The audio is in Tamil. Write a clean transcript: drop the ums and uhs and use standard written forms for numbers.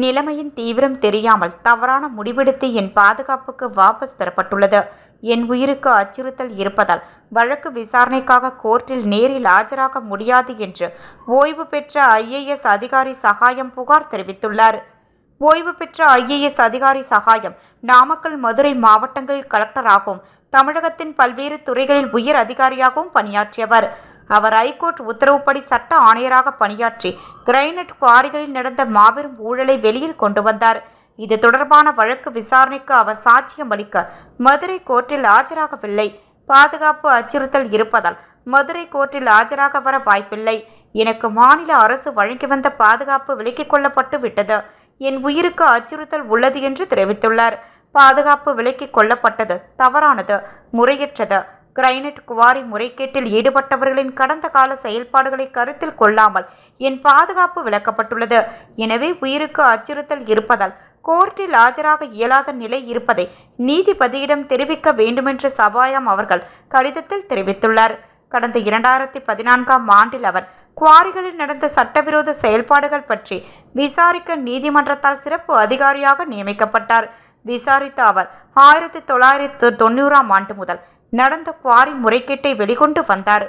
நிலைமையின் தீவிரம் தெரியாமல் தவறான முடிவெடுத்து என் பாதுகாப்புக்கு வாபஸ் பெறப்பட்டுள்ளது. என் உயிருக்கு அச்சுறுத்தல் இருப்பதால் வழக்கு விசாரணைக்காக கோர்ட்டில் நேரில் ஆஜராக முடியாது என்று ஓய்வு பெற்ற IAS அதிகாரி சகாயம் புகார் தெரிவித்துள்ளார். ஓய்வு பெற்ற IAS அதிகாரி சகாயம் நாமக்கல், மதுரை மாவட்டங்களில் கலெக்டராகவும் தமிழகத்தின் பல்வேறு துறைகளில் உயர் அதிகாரியாகவும் பணியாற்றியவர். அவர் ஐகோர்ட் உத்தரவுப்படி சட்ட ஆணையராக பணியாற்றி கிரைனட் குவாரிகளில் நடந்த மாபெரும் ஊழலை வெளியில் கொண்டு வந்தார். இது தொடர்பான வழக்கு விசாரணைக்கு அவர் சாட்சியம் அளிக்க மதுரை கோர்ட்டில் ஆஜராகவில்லை. பாதுகாப்பு அச்சுறுத்தல் இருப்பதால் மதுரை கோர்ட்டில் ஆஜராக வர வாய்ப்பில்லை. எனக்கு மாநில அரசு வழங்கி வந்த பாதுகாப்பு விலக்கிக் கொள்ளப்பட்டு விட்டது. என் உயிருக்கு அச்சுறுத்தல் உள்ளது என்று தெரிவித்துள்ளார். பாதுகாப்பு விலக்கிக் கொள்ளப்பட்டது தவறானது, முறையற்றது. கிரைனட் குவாரி முறைகேட்டில் ஈடுபட்டவர்களின் கடந்த கால செயல்பாடுகளை கருத்தில் கொள்ளாமல் என் பாதுகாப்பு விலக்கப்பட்டுள்ளது. எனவே உயிருக்கு அச்சுறுத்தல் இருப்பதால் கோர்ட்டில் ஆஜராக இயலாத நிலை இருப்பதை நீதிபதியிடம் தெரிவிக்க வேண்டுமென்று சபாயம் அவர்கள் கடிதத்தில் தெரிவித்துள்ளார். கடந்த 2014ஆம் ஆண்டில் அவர் குவாரிகளில் நடந்த சட்டவிரோத செயல்பாடுகள் பற்றி விசாரிக்க நீதிமன்றத்தால் சிறப்பு அதிகாரியாக நியமிக்கப்பட்டார். விசாரித்த அவர் 1990ஆம் ஆண்டு முதல் நடந்த குவாரி முறைகேட்டை வெளிக்கொண்டு வந்தார்.